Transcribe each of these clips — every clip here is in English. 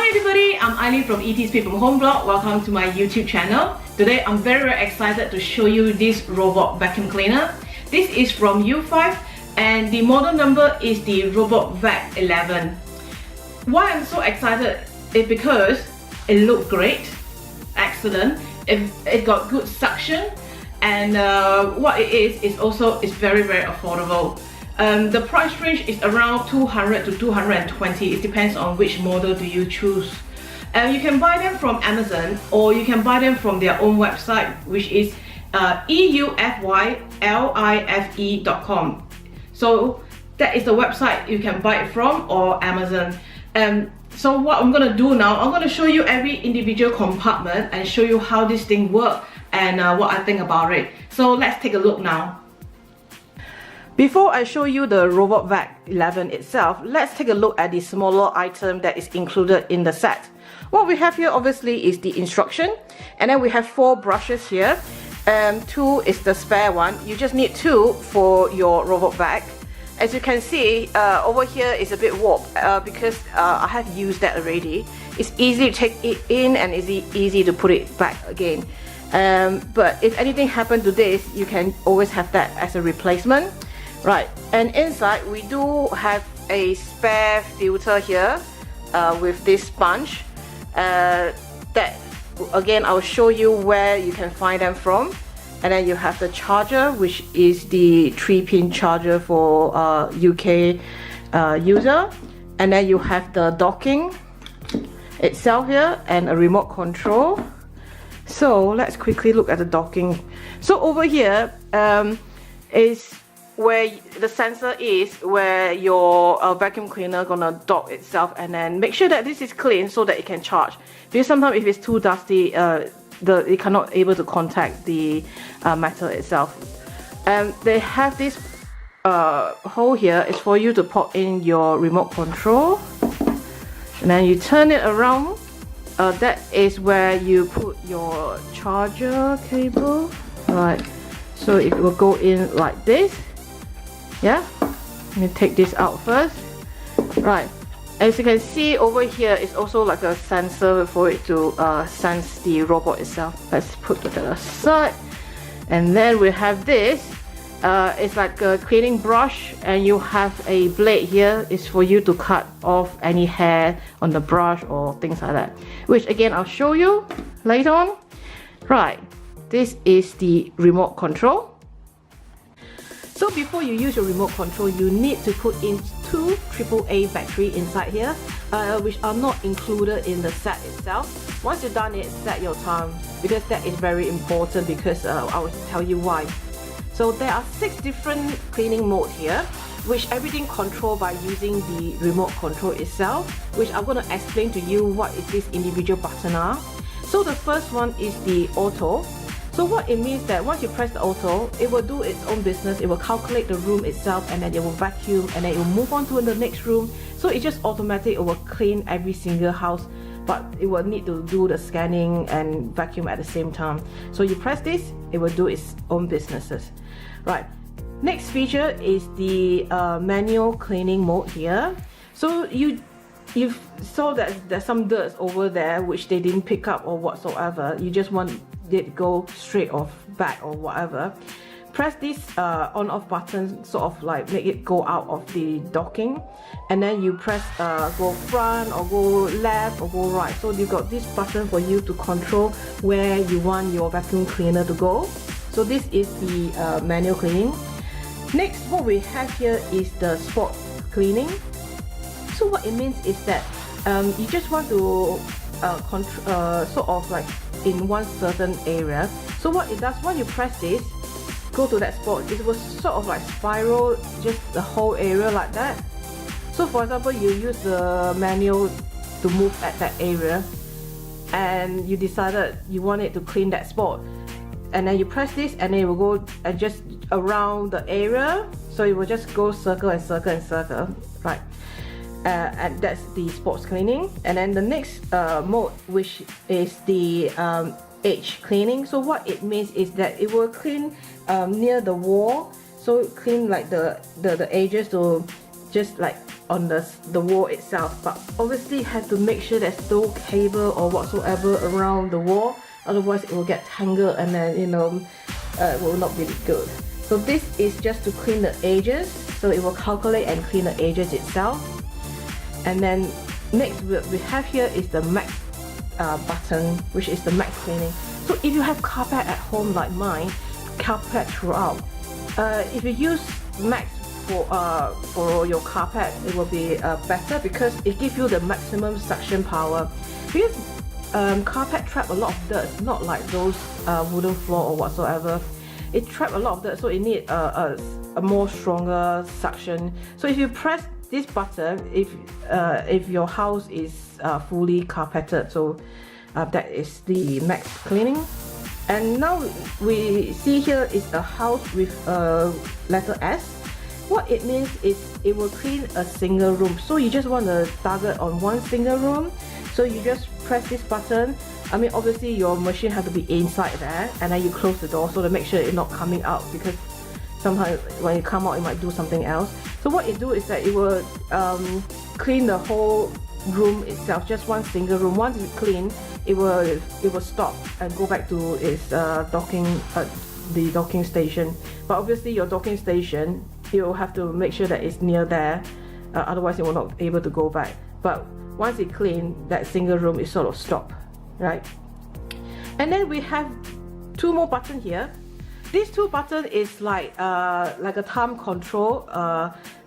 Hi everybody, I'm Eileen from ET Speed from Home Blog. Welcome to my YouTube channel. Today I'm very excited to show you this robot vacuum cleaner. This is from eufy and the model number is the RoboVac 11. Why I'm so excited is because it looks great, excellent, it got good suction, and what it is also very affordable. The price range is around 200 to 220. It depends on which model do you choose. You can buy them from Amazon or you can buy them from their own website, which is eufy.com. So that is the website you can buy it from, or Amazon. So what I'm gonna do now, I'm gonna show you every individual compartment and show you how this thing works and what I think about it. So let's take a look now. Before I show you the RoboVac 11 itself, let's take a look at the smaller item that is included in the set. What we have here obviously is the instruction, and then we have 4 brushes here. 2 is the spare one. You just need 2 for your RoboVac. As you can see, over here is a bit warped because I have used that already. It's easy to take it in and it's easy to put it back again. But if anything happened to this, you can always have that as a replacement. Right, and inside we do have a spare filter here with this sponge. That again, I'll show you where you can find them from. And then you have the charger, which is the 3-pin charger for UK user. And then you have the docking itself here and a remote control. So let's quickly look at the docking. So over here is where the sensor is, where your vacuum cleaner gonna dock itself, and then make sure that this is clean so that it can charge, because sometimes if it's too dusty it cannot able to contact the metal itself. And they have this hole here is for you to pop in your remote control, and then you turn it around. That is where you put your charger cable, right? So it will go in like this. Yeah, let me take this out first. Right, as you can see over here is also like a sensor for it to sense the robot itself. Let's put that aside. And then we have this. It's like a cleaning brush, and you have a blade here. It's for you to cut off any hair on the brush or things like that, which again I'll show you later on. Right, this is the remote control. So before you use your remote control, you need to put in 2 AAA battery inside here, which are not included in the set itself. Once you've done it, set your time, because that is very important, because I will tell you why. So there are 6 different cleaning modes here, which everything controlled by using the remote control itself, which I'm going to explain to you what is this individual button are. So the first one is the auto. So what it means that once you press the auto, it will do its own business. It will calculate the room itself, and then it will vacuum, and then it will move on to the next room. So it's just automatic. It will clean every single house, but it will need to do the scanning and vacuum at the same time. So you press this, it will do its own businesses. Right. Next feature is the manual cleaning mode here. So you saw that there's some dirt over there which they didn't pick up or whatsoever. You just want it go straight off back or whatever. Press this on off button, sort of like make it go out of the docking, and then you press go front or go left or go right. So you got this button for you to control where you want your vacuum cleaner to go. So this is the manual cleaning. Next, what we have here is the spot cleaning. So what it means is that you just want to sort of like in one certain area. So what it does, when you press this, go to that spot, it will sort of like spiral just the whole area like that. So for example, you use the manual to move at that area, and you decided you want it to clean that spot, and then you press this, and then it will go just around the area. So it will just go circle and circle and circle, right? And that's the spots cleaning. And then the next mode, which is the edge cleaning. So what it means is that it will clean near the wall, so clean like the edges to just like on the wall itself, but obviously you have to make sure there's no cable or whatsoever around the wall, otherwise it will get tangled and then it will not be good. So this is just to clean the edges, so it will calculate and clean the edges itself. And then next what we have here is the max button, which is the max cleaning. So if you have carpet at home like mine, carpet throughout, if you use max for your carpet, it will be better because it gives you the maximum suction power. Because carpet trap a lot of dirt, not like those wooden floor or whatsoever. It trap a lot of dirt, so it needs a more stronger suction. So if you press this button, if your house is fully carpeted, so that is the max cleaning. And now we see here is a house with letter S. What it means is it will clean a single room. So you just want to target on one single room. So you just press this button. I mean, obviously your machine has to be inside there, and then you close the door so to make sure it's not coming out, because sometimes when you come out it might do something else. So what it do is that it will clean the whole room itself, just one single room. Once it's clean, it will stop and go back to its the docking station. But obviously your docking station, you'll have to make sure that it's near there, otherwise it will not be able to go back. But once it clean, that single room is sort of stopped, right? And then we have two more buttons here. These two buttons is like a time control,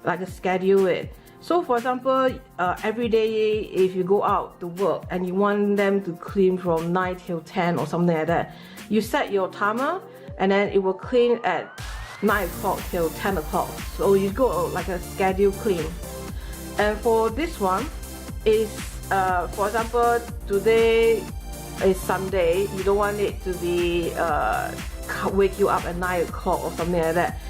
like a schedule it. So for example, every day if you go out to work and you want them to clean from 9 till 10 or something like that, you set your timer and then it will clean at 9 o'clock till 10 o'clock. So you go like a schedule clean. And for this one is, for example, today is Sunday, you don't want it to be wake you up at 9 o'clock or something like that,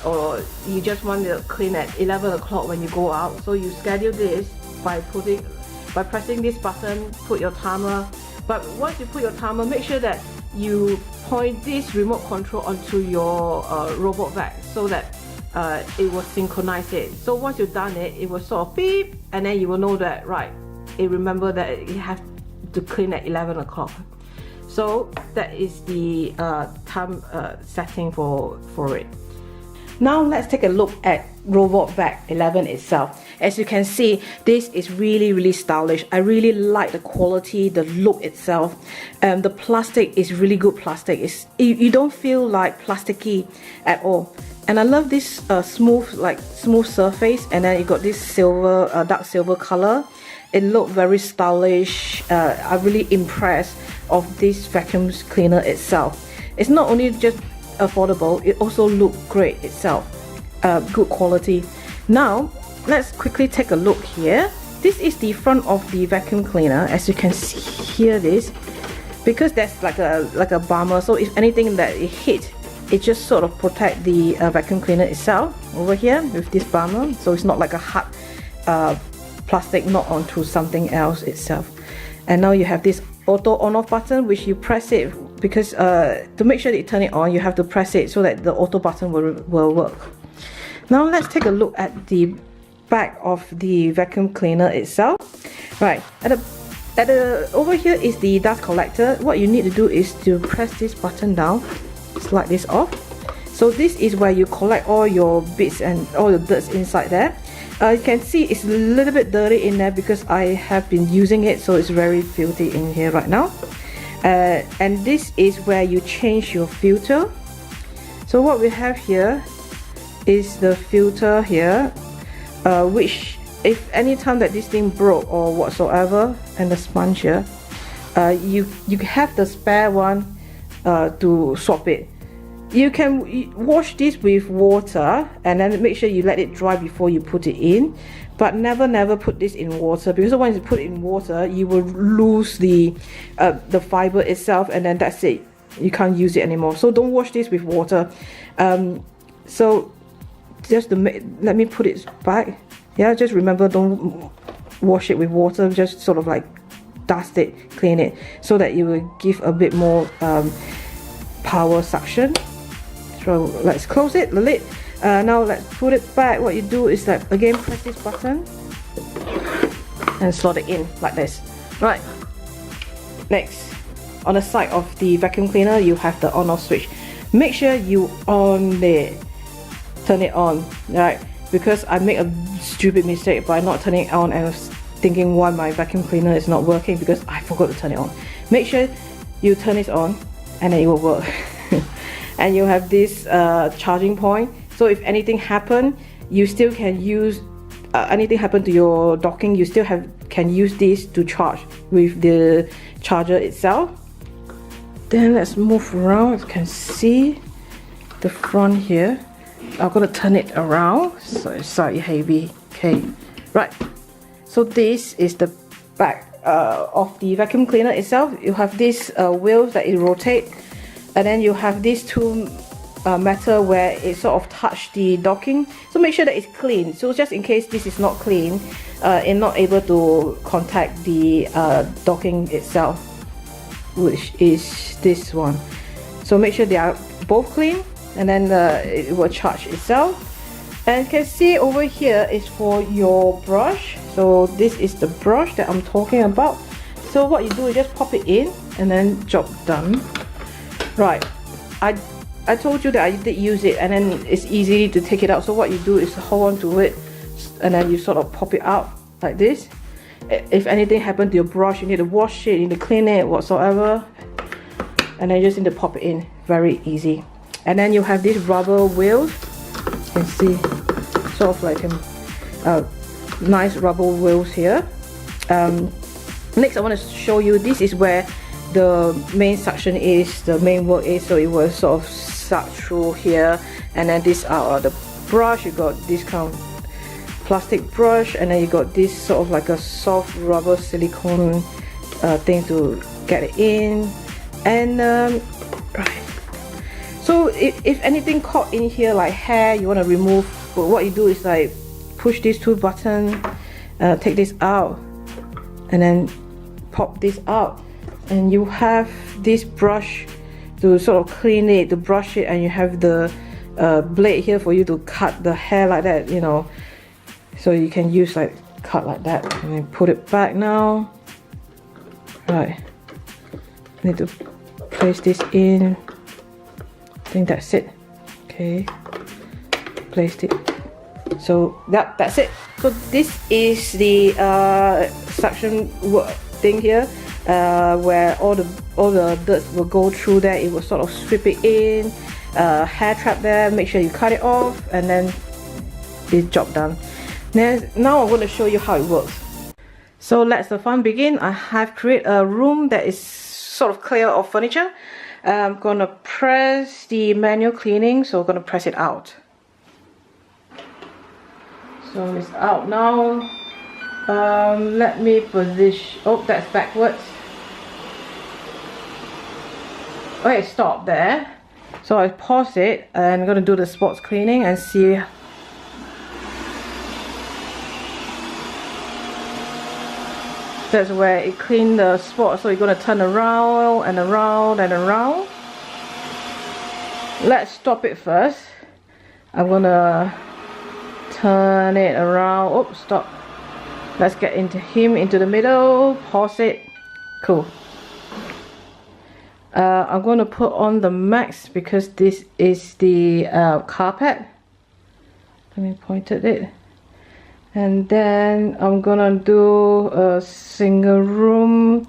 or you just want to clean at 11 o'clock when you go out. So you schedule this by pressing this button, put your timer. But once you put your timer, make sure that you point this remote control onto your RoboVac so that it will synchronize it. So once you've done it, it will sort of beep, and then you will know that, right, it remember that you have to clean at 11 o'clock. So that is the time setting for it. Now let's take a look at RoboVac 11 itself. As you can see, this is really stylish. I really like the quality, the look itself. The plastic is really good plastic. You don't feel like plasticky at all. And I love this smooth surface, and then you got this silver, dark silver color. It looked very stylish. I'm really impressed of this vacuum cleaner itself. It's not only just affordable, it also looked great itself. Good quality. Now let's quickly take a look here. This is the front of the vacuum cleaner. As you can see here, this, because there's like a bummer, so if anything that it hit, it just sort of protect the vacuum cleaner itself over here with this bummer, so it's not like a hard plastic knot onto something else itself. And now you have this auto on off button, which you press it, because to make sure that you turn it on, you have to press it so that the auto button will work. Now let's take a look at the back of the vacuum cleaner itself. Right, over here is the dust collector. What you need to do is to press this button down, slide this off. So this is where you collect all your bits and all the dirt inside there. You can see it's a little bit dirty in there because I have been using it, so it's very filthy in here right now. And this is where you change your filter. So what we have here is the filter here, which if any time that this thing broke or whatsoever, and the sponge here, you have the spare one to swap it. You can wash this with water and then make sure you let it dry before you put it in, but never put this in water, because once you put it in water, you will lose the fiber itself, and then that's it, you can't use it anymore. So don't wash this with water. So just let me put it back. Yeah, just remember, don't wash it with water, just sort of like dust it, clean it, so that you will give a bit more power suction. So let's close it, the lid. Now let's put it back. What you do is that again, press this button and slot it in like this. Right, next, on the side of the vacuum cleaner you have the on off switch. Make sure you on it, turn it on, right? Because I made a stupid mistake by not turning it on and I was thinking why my vacuum cleaner is not working because I forgot to turn it on. Make sure you turn it on and then it will work. And you have this charging point, so if anything happen, you still can use anything happen to your docking, you still can use this to charge with the charger itself. Then let's move around. You can see the front here. I'm gonna turn it around so it's slightly heavy. Okay, right, so this is the back of the vacuum cleaner itself. You have these wheels that it rotate, and then you have these two metal where it sort of touch the docking, so make sure that it's clean. So just in case this is not clean, it's not able to contact the docking itself, which is this one. So make sure they are both clean, and then it will charge itself. And you can see over here is for your brush. So this is the brush that I'm talking about. So what you do is just pop it in and then job done. Right, I told you that I did use it, and then it's easy to take it out. So what you do is hold on to it and then you sort of pop it out like this. If anything happened to your brush, you need to wash it, you need to clean it whatsoever, and then you just need to pop it in. Very easy. And then you have these rubber wheels. You can see sort of like nice rubber wheels here. Next I want to show you, this is where the main suction is, the main work is. So it will sort of suck through here, and then these are the brush. You got this kind of plastic brush, and then you got this sort of like a soft rubber silicone thing to get it in. And right, so if anything caught in here like hair you want to remove, what you do is like push these two buttons, take this out, and then pop this out, and you have this brush to sort of clean it, to brush it, and you have the blade here for you to cut the hair like that, you know. So you can use like cut like that, and then put it back now. Right, need to place this in. I think that's it. Okay, placed it. So that's it. So this is the suction thing here, where all the dirt will go through there. It will sort of strip it in. Hair trap there. Make sure you cut it off, and then this job done. Now I'm going to show you how it works. So let the fun begin. I have created a room that is sort of clear of furniture. I'm going to press the manual cleaning, so I'm going to press it out. So it's out now. Let me position. Oh, that's backwards. Okay, stop there. So I pause it, and I'm going to do the spots cleaning and see. That's where it cleaned the spot. So you're going to turn around and around and around. Let's stop it first. I'm going to turn it around. Oh, stop. Let's get into the middle. Pause it. Cool. I'm going to put on the max because this is the carpet. Let me point at it. And then I'm gonna do a single room,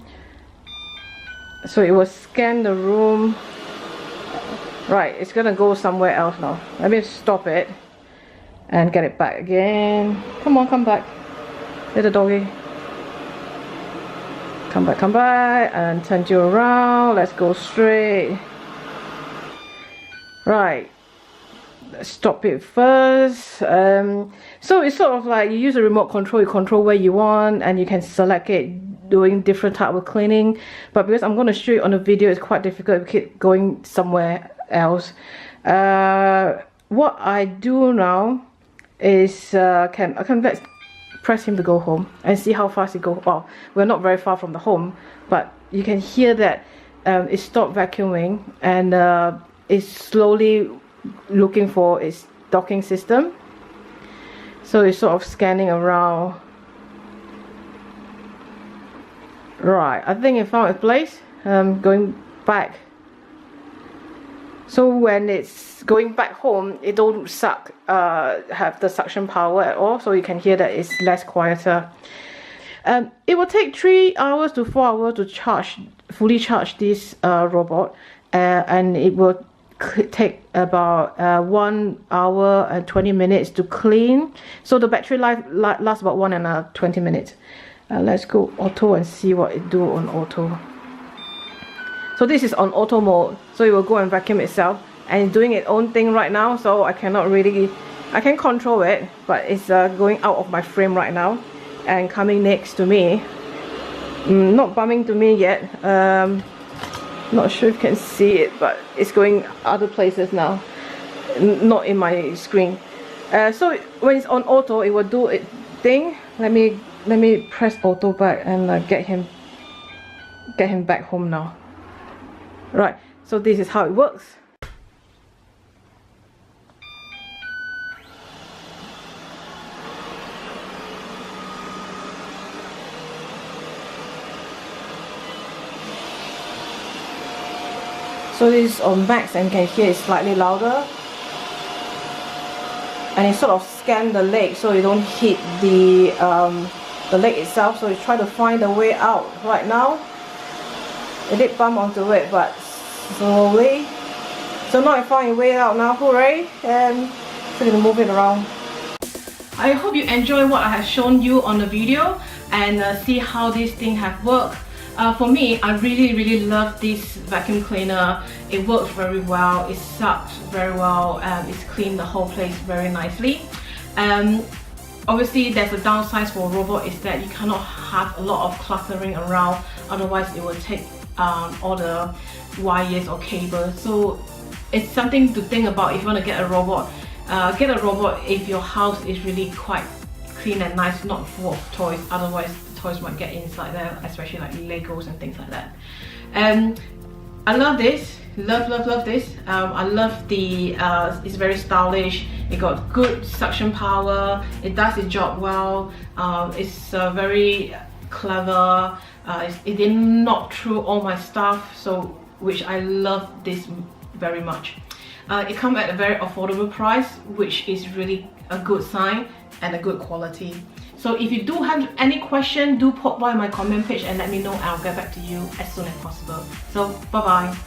so it will scan the room. Right, it's gonna go somewhere else now. Let me stop it and get it back again. Come on, come back, little doggy. Come back, and turn you around. Let's go straight. Right. Stop it first. So it's sort of like you use a remote control, you control where you want, and you can select it doing different type of cleaning. But because I'm going to show you on the video, it's quite difficult to keep going somewhere else. What I do now is let's press him to go home and see how fast it goes. Well, we're not very far from the home, but you can hear that it stopped vacuuming, and it's slowly looking for its docking system. So it's sort of scanning around. Right, I think it found its place. Going back. So when it's going back home, it don't suck, have the suction power at all. So you can hear that it's less quieter. It will take 3 hours to 4 hours to fully charge this robot, and it will take about 1 hour and 20 minutes to clean. So the battery life lasts about 1 and 20 minutes. Let's go auto and see what it do on auto. So this is on auto mode, so it will go and vacuum itself, and it's doing its own thing right now, so I can control it, but it's going out of my frame right now and coming next to me. Not bumping to me yet. Not sure if you can see it, but it's going other places now, not in my screen. So when it's on auto, it will do its thing. Let me press auto back and get him back home now. Right, so this is how it works. So this is on max, and you can hear it's slightly louder. And it sort of scans the leg so you don't hit the leg itself. So you try to find a way out. Right now, it did bump onto it, but slowly. So now I found a way out now, hooray! And so I'm gonna move it around. I hope you enjoy what I have shown you on the video and see how this thing have worked. For me, I really love this vacuum cleaner. It works very well, it sucks very well, it's cleaned the whole place very nicely. Obviously there's a downside for a robot is that you cannot have a lot of cluttering around, otherwise it will take all the wires or cables. So it's something to think about if you want to get a robot. Get a robot if your house is really quite clean and nice, not full of toys, otherwise the toys might get inside there, especially like Legos and things like that. I love this, love this. I love the, it's very stylish, it got good suction power, it does its job well, it's very clever, it didn't knock through all my stuff, so which I love this very much. It comes at a very affordable price, which is really a good sign and a good quality. So if you do have any question, do pop by my comment page and let me know. I'll get back to you as soon as possible. So bye bye.